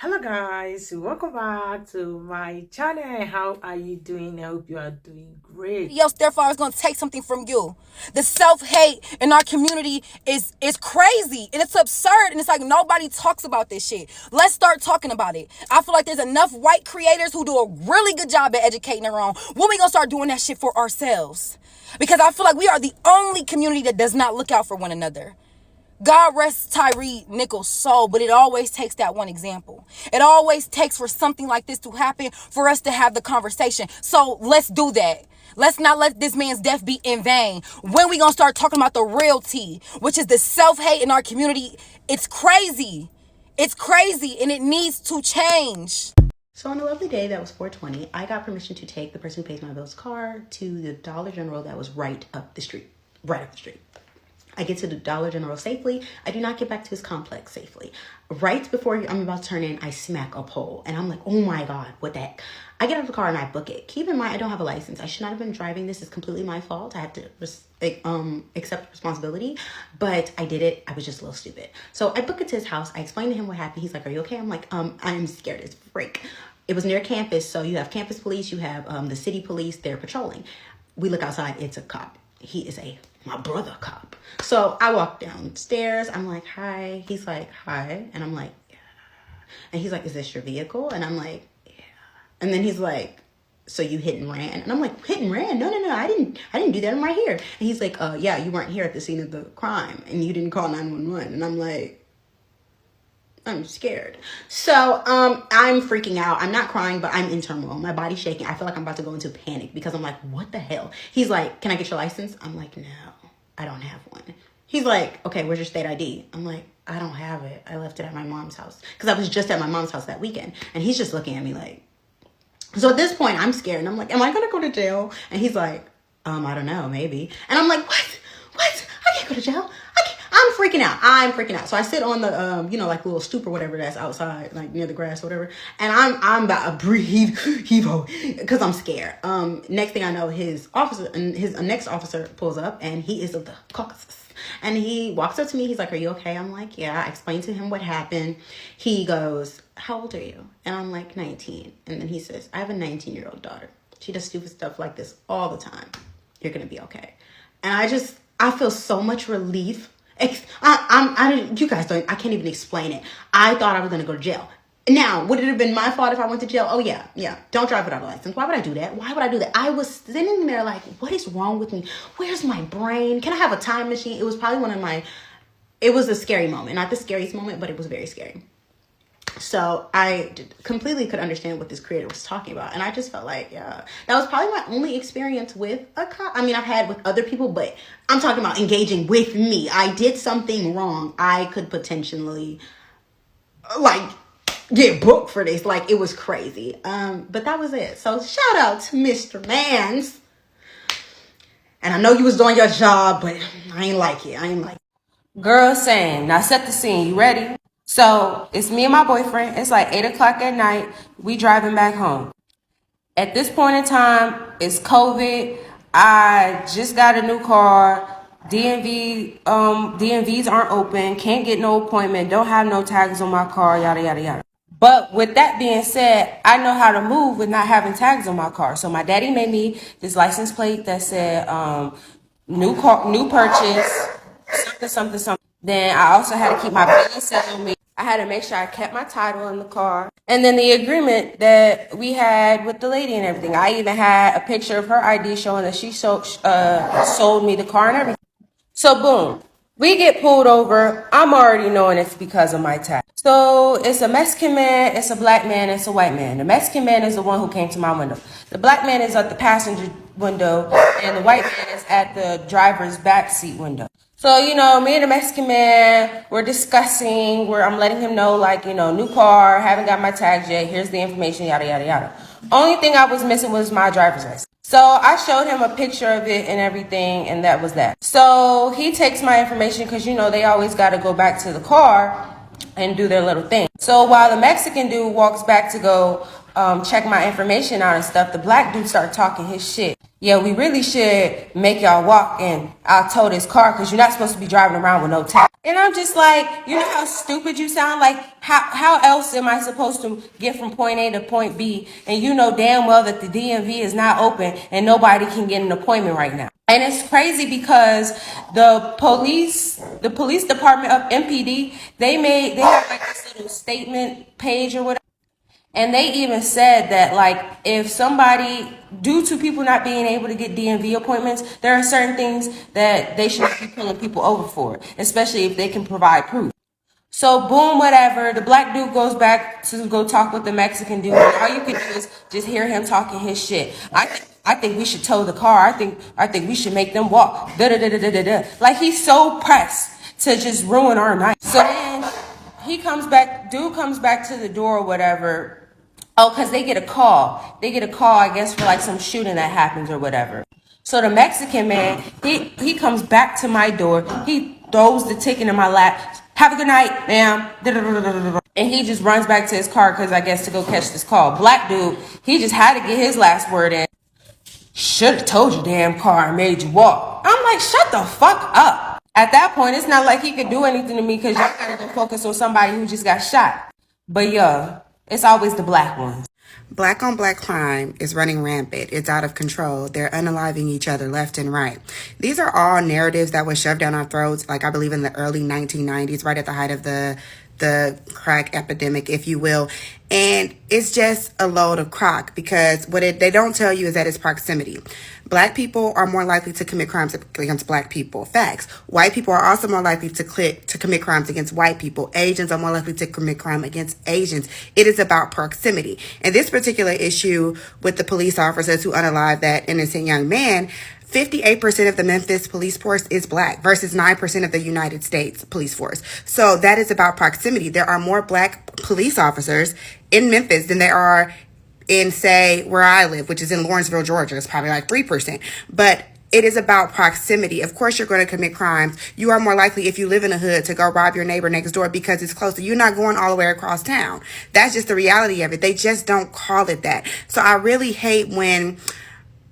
Hello guys, welcome back to my channel. How are you doing? I hope you are doing great. Else, therefore, I was going to take something from you. The self-hate in our community is crazy and it's absurd, and it's like nobody talks about this shit. Let's start talking about it. I feel like there's enough white creators who do a really good job at educating their own. When we gonna start doing that shit for ourselves? Because I feel like we are the only community that does not look out for one another. God rest Tyree Nichols' soul, but it always takes that one example. It always takes for something like this to happen for us to have the conversation. So let's do that. Let's not let this man's death be in vain. When we gonna start talking about the real tea, which is the self-hate in our community? It's crazy. It's crazy and it needs to change. So on a lovely day that was 420, I got permission to take the person who pays my bills' car to the Dollar General that was right up the street. I get to the Dollar General safely. I do not get back to his complex safely. Right before I'm about to turn in, I smack a pole. And I'm like, oh my God, what the heck? I get out of the car and I book it. Keep in mind, I don't have a license. I should not have been driving. This is completely my fault. I have to accept responsibility. But I did it. I was just a little stupid. So I book it to his house. I explain to him what happened. He's like, are you okay? I'm like, I'm scared as freak. It was near campus. So you have campus police. You have the city police. They're patrolling. We look outside. It's a cop. He is my brother cop. So I walk downstairs. I'm like, hi. He's like, hi. And I'm like, yeah. And he's like, is this your vehicle? And I'm like, yeah. And then he's like, so you hit and ran? And I'm like, hit and ran? No. I didn't do that. I'm right here. And he's like, yeah, you weren't here at the scene of the crime and you didn't call 911. And I'm like, I'm scared. So I'm freaking out. I'm not crying, but I'm in turmoil. My body's shaking. I feel like I'm about to go into panic because I'm like, what the hell? He's like, can I get your license? I'm like, no, I don't have one. He's like, okay, where's your state ID? I'm like, I don't have it. I left it at my mom's house because I was just at my mom's house that weekend. And he's just looking at me like, so at this point I'm scared. And I'm like, am I going to go to jail? And he's like, I don't know, maybe. And I'm like, what? I can't go to jail. I'm freaking out. So I sit on the, like little stoop or whatever that's outside, like near the grass or whatever. And I'm about to breathe, because I'm scared. Next thing I know, his next officer pulls up and he is of the Caucasus. And he walks up to me. He's like, are you okay? I'm like, yeah. I explained to him what happened. He goes, how old are you? And I'm like, 19. And then he says, I have a 19-year-old daughter. She does stupid stuff like this all the time. You're going to be okay. And I feel so much relief. You guys don't, I can't even explain it. I thought I was going to go to jail. Now, would it have been my fault if I went to jail? Oh, yeah. Don't drive without a license. Why would I do that? I was sitting there like, what is wrong with me? Where's my brain? Can I have a time machine? It was probably it was a scary moment. Not the scariest moment, but it was very scary. So I completely could understand what this creator was talking about. And I just felt like, yeah, that was probably my only experience with a cop. I mean, I've had with other people, but I'm talking about engaging with me. I did something wrong. I could potentially get booked for this. Like, it was crazy. But that was it. So shout out to Mr. Mans. And I know you was doing your job, but I ain't like it. Girl, same. Now set the scene. You ready? So it's me and my boyfriend. It's like 8 o'clock at night. We driving back home. At this point in time, it's COVID. I just got a new car. DMVs aren't open. Can't get no appointment. Don't have no tags on my car. Yada yada yada. But with that being said, I know how to move with not having tags on my car. So my daddy made me this license plate that said new purchase, something. Then I also had to keep my billing set on me. I had to make sure I kept my title in the car. And then the agreement that we had with the lady and everything. I even had a picture of her ID showing that she sold me the car and everything. So boom, we get pulled over. I'm already knowing it's because of my tag. So it's a Mexican man, it's a black man, it's a white man. The Mexican man is the one who came to my window. The black man is at the passenger window, and the white man is at the driver's back seat window. So, me and the Mexican man, we're discussing where I'm letting him know, new car, haven't got my tags yet. Here's the information, yada, yada, yada. Only thing I was missing was my driver's license. So I showed him a picture of it and everything, and that was that. So he takes my information because, they always got to go back to the car and do their little thing. So while the Mexican dude walks back to go check my information out and stuff, the black dude started talking his shit. Yeah, we really should make y'all walk and I'll tow this car because you're not supposed to be driving around with no tag. And I'm just like, you know how stupid you sound? Like, how else am I supposed to get from point A to point B? And you know damn well that the DMV is not open and nobody can get an appointment right now. And it's crazy because the police department of MPD, they have like this little statement page or whatever. And they even said that, like, if somebody, due to people not being able to get DMV appointments, there are certain things that they should be pulling people over for, especially if they can provide proof. So boom, whatever, the black dude goes back to go talk with the Mexican dude. And all you can do is just hear him talking his shit. I think we should tow the car. I think we should make them walk. Da da da da da da. Like, he's so pressed to just ruin our night. So then dude comes back to the door or whatever. Oh, because they get a call. I guess, for like some shooting that happens or whatever. So the Mexican man, he comes back to my door. He throws the ticket in my lap. Have a good night, ma'am. And he just runs back to his car because I guess to go catch this call. Black dude, he just had to get his last word in. Should have told your damn car and made you walk. I'm like, shut the fuck up. At that point, it's not like he could do anything to me because y'all gotta go focus on somebody who just got shot. But yeah, it's always the black ones. Black on black crime is running rampant. It's out of control. They're unaliving each other left and right. These are all narratives that were shoved down our throats, like I believe in the early 1990s, right at the height of the crack epidemic, if you will. And it's just a load of crock because what they don't tell you is that it's proximity. Black people are more likely to commit crimes against black people. Facts. White people are also more likely to commit crimes against white people. Asians are more likely to commit crime against Asians. It is about proximity. And this particular issue with the police officers who unalived that innocent young man, 58% of the Memphis police force is black versus 9% of the United States police force. So that is about proximity. There are more black police officers in Memphis than there are in, say, where I live, which is in Lawrenceville, Georgia. It's probably like 3%. But it is about proximity. Of course, you're going to commit crimes. You are more likely, if you live in a hood, to go rob your neighbor next door because it's closer. You're not going all the way across town. That's just the reality of it. They just don't call it that. So I really hate when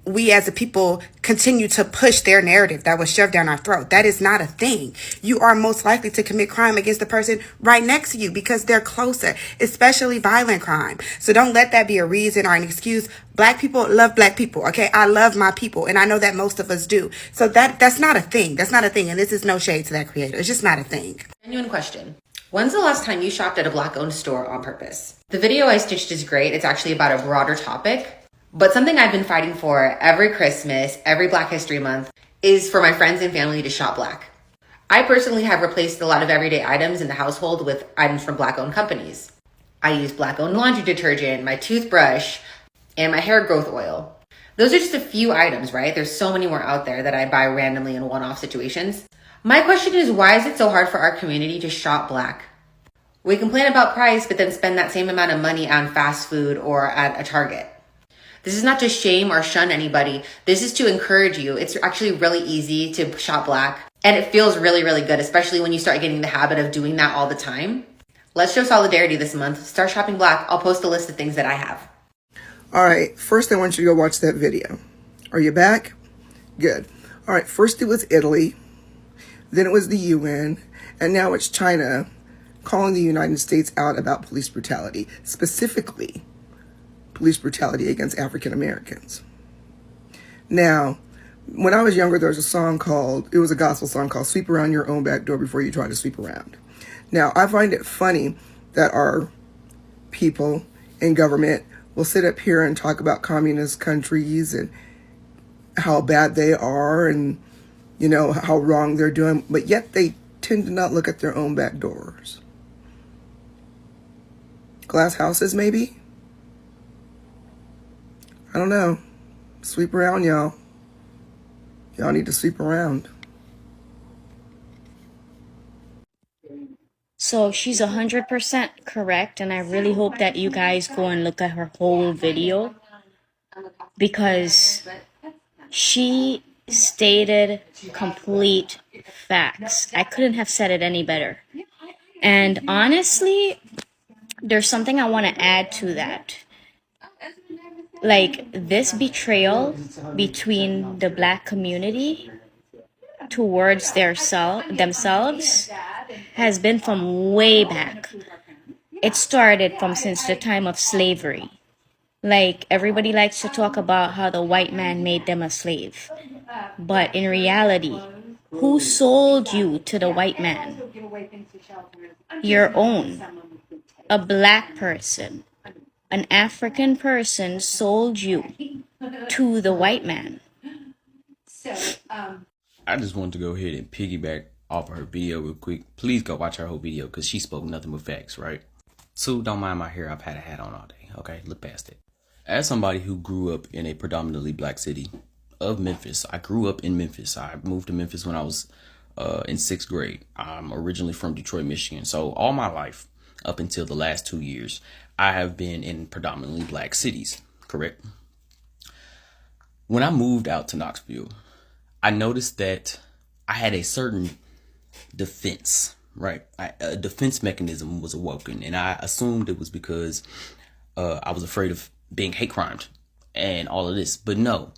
we as a people continue to push their narrative that was shoved down our throat. That is not a thing. You are most likely to commit crime against the person right next to you because they're closer, especially violent crime. So don't let that be a reason or an excuse. Black people love black people. Okay. I love my people. And I know that most of us do. So that's not a thing. That's not a thing. And this is no shade to that creator. It's just not a thing. Genuine question. When's the last time you shopped at a black-owned store on purpose? The video I stitched is great. It's actually about a broader topic. But something I've been fighting for every Christmas, every Black History Month, is for my friends and family to shop black. I personally have replaced a lot of everyday items in the household with items from black-owned companies. I use black-owned laundry detergent, my toothbrush, and my hair growth oil. Those are just a few items, right? There's so many more out there that I buy randomly in one-off situations. My question is, why is it so hard for our community to shop black? We complain about price, but then spend that same amount of money on fast food or at a Target. This is not to shame or shun anybody. This is to encourage you. It's actually really easy to shop black. And it feels really, really good, especially when you start getting the habit of doing that all the time. Let's show solidarity this month. Start shopping black. I'll post a list of things that I have. All right. First, I want you to go watch that video. Are you back? Good. All right. First, it was Italy. Then it was the UN. And now it's China calling the United States out about police brutality, specifically police brutality against African Americans. Now, when I was younger, there was a gospel song called Sweep Around Your Own Back Door Before You Try to Sweep Around. Now, I find it funny that our people in government will sit up here and talk about communist countries and how bad they are and, you know, how wrong they're doing, but yet they tend to not look at their own back doors. Glass houses, maybe? I don't know. Sweep around, y'all. Y'all need to sweep around. So she's 100% correct, and I really hope that you guys go and look at her whole video because she stated complete facts. I couldn't have said it any better. And honestly, there's something I want to add to that. Like this betrayal between the Black community towards themselves has been from way back. It started from since the time of slavery. Like everybody likes to talk about how the white man made them a slave. But in reality, who sold you to the white man? Your own. A Black person, an African person sold you to the white man. I just wanted to go ahead and piggyback off of her video real quick. Please go watch her whole video because she spoke nothing but facts, right? Two, don't mind my hair. I've had a hat on all day. Okay, look past it. As somebody who grew up in a predominantly Black city of Memphis, I grew up in Memphis. I moved to Memphis when I was in 6th grade. I'm originally from Detroit, Michigan. So all my life, up until the last 2 years, I have been in predominantly Black cities, correct? When I moved out to Knoxville, I noticed that I had a certain defense, right? A defense mechanism was awoken, and I assumed it was because I was afraid of being hate crimed and all of this. But no,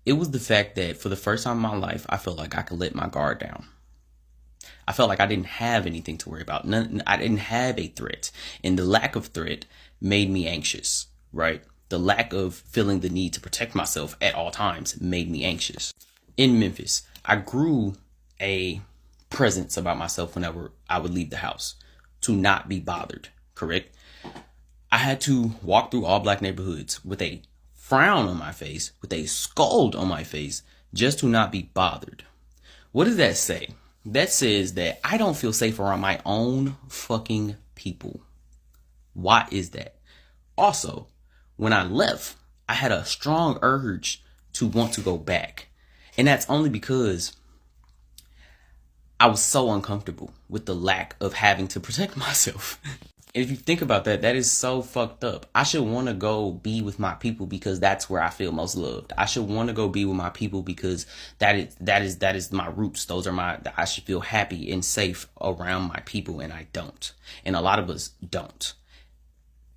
it was the fact that for the first time in my life, I felt like I could let my guard down. I felt like I didn't have anything to worry about. I didn't have a threat. And the lack of threat made me anxious, right? The lack of feeling the need to protect myself at all times made me anxious. In Memphis, I grew a presence about myself whenever I would leave the house to not be bothered, correct? I had to walk through all Black neighborhoods with a frown on my face, with a scold on my face, just to not be bothered. What does that say? That says that I don't feel safe around my own fucking people. Why is that? Also, when I left, I had a strong urge to want to go back. And that's only because I was so uncomfortable with the lack of having to protect myself. If you think about that, that is so fucked up. I should want to go be with my people because that's where I feel most loved. I should want to go be with my people because that is my roots. I should feel happy and safe around my people, and I don't. And a lot of us don't.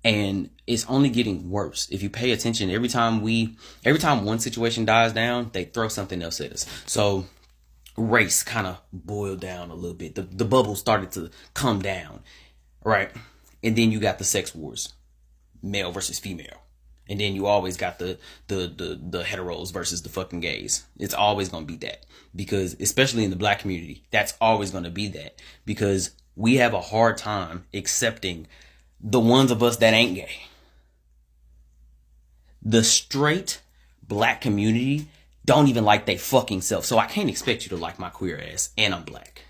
And it's only getting worse. If you pay attention, every time one situation dies down, they throw something else at us. So race kind of boiled down a little bit. The bubble started to come down, right? And then you got the sex wars, male versus female. And then you always got the heteros versus the fucking gays. It's always going to be that, because especially in the Black community, that's always going to be that, because we have a hard time accepting the ones of us that ain't gay. The straight Black community don't even like they fucking self. So I can't expect you to like my queer ass, and I'm Black.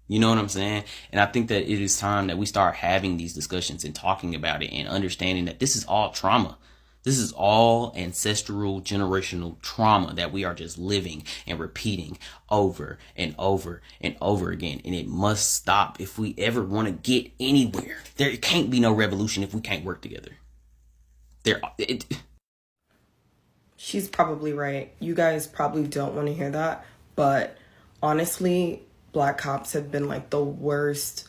You know what I'm saying? And I think that it is time that we start having these discussions and talking about it and understanding that this is all trauma. This is all ancestral, generational trauma that we are just living and repeating over and over and over again. And it must stop if we ever want to get anywhere. There can't be no revolution if we can't work together. She's probably right. You guys probably don't want to hear that. But honestly, Black cops have been like the worst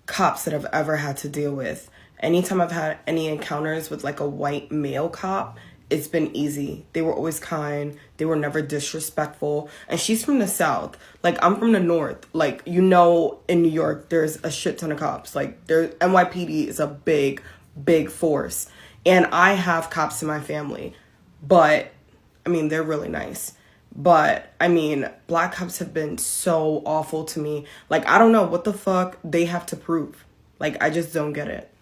cops that I've ever had to deal with. Anytime I've had any encounters with like a white male cop, it's been easy. They were always kind. They were never disrespectful. And she's from the South. Like, I'm from the North. Like, you know, in New York, there's a shit ton of cops. Like, NYPD is a big, big force. And I have cops in my family. But, I mean, they're really nice. But, I mean, Black cops have been so awful to me. Like, I don't know what the fuck they have to prove. Like, I just don't get it.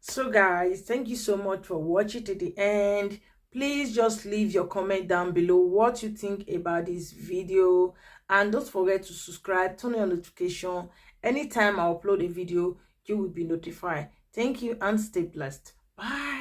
So guys, thank you so much for watching to the end. Please just leave your comment down below what you think about this video, and don't forget to subscribe, turn on your notification. Anytime I upload a video, you will be notified. Thank you and stay blessed. Bye.